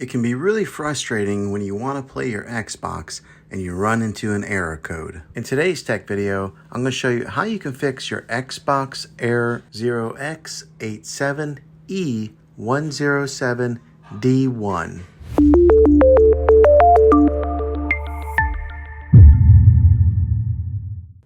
It can be really frustrating when you want to play your Xbox and you run into an error code. In today's tech video, I'm going to show you how you can fix your Xbox error 0x87e107d1.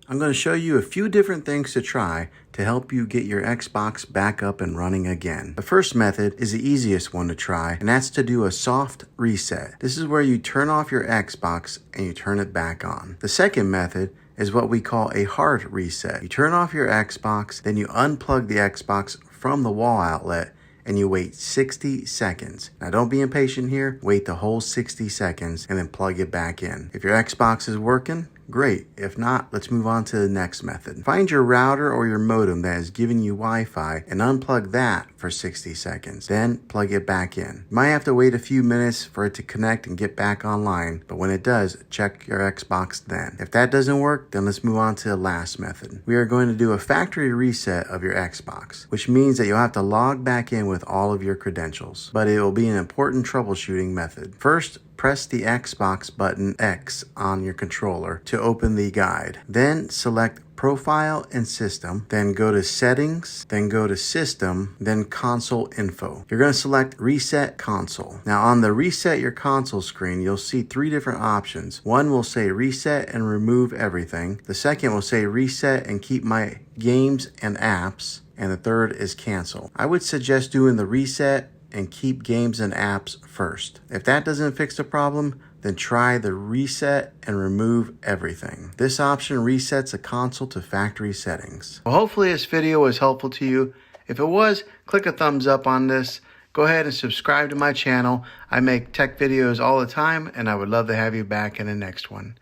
I'm going to show you a few different things to try to help you get your Xbox back up and running again. The first method is the easiest one to try, and that's to do a soft reset. This is where you turn off your Xbox and you turn it back on. The second method is what we call a hard reset. You turn off your Xbox, then you unplug the Xbox from the wall outlet and you wait 60 seconds. Now don't be impatient here, wait the whole 60 seconds and then plug it back in. If your Xbox is working, great. If not, let's move on to the next method. Find your router or your modem that is giving you Wi-Fi and unplug that for 60 seconds. Then plug it back in. You might have to wait a few minutes for it to connect and get back online, but when it does, check your Xbox then. If that doesn't work, then let's move on to the last method. We are going to do a factory reset of your Xbox, which means that you'll have to log back in with all of your credentials, but it will be an important troubleshooting method. First, press the Xbox button X on your controller to open the guide. Then select Profile and System, then go to Settings, then go to System, then Console Info. You're going to select Reset Console. Now on the Reset Your Console screen, you'll see three different options. One will say Reset and Remove Everything. The second will say Reset and Keep My Games and Apps. And the third is Cancel. I would suggest doing the Reset and Keep Games and Apps first. If that doesn't fix the problem, then try the Reset and Remove Everything. This option resets a console to factory settings. Well, hopefully this video was helpful to you. If it was, click a thumbs up on this. Go ahead and subscribe to my channel. I make tech videos all the time, and I would love to have you back in the next one.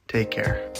Take care.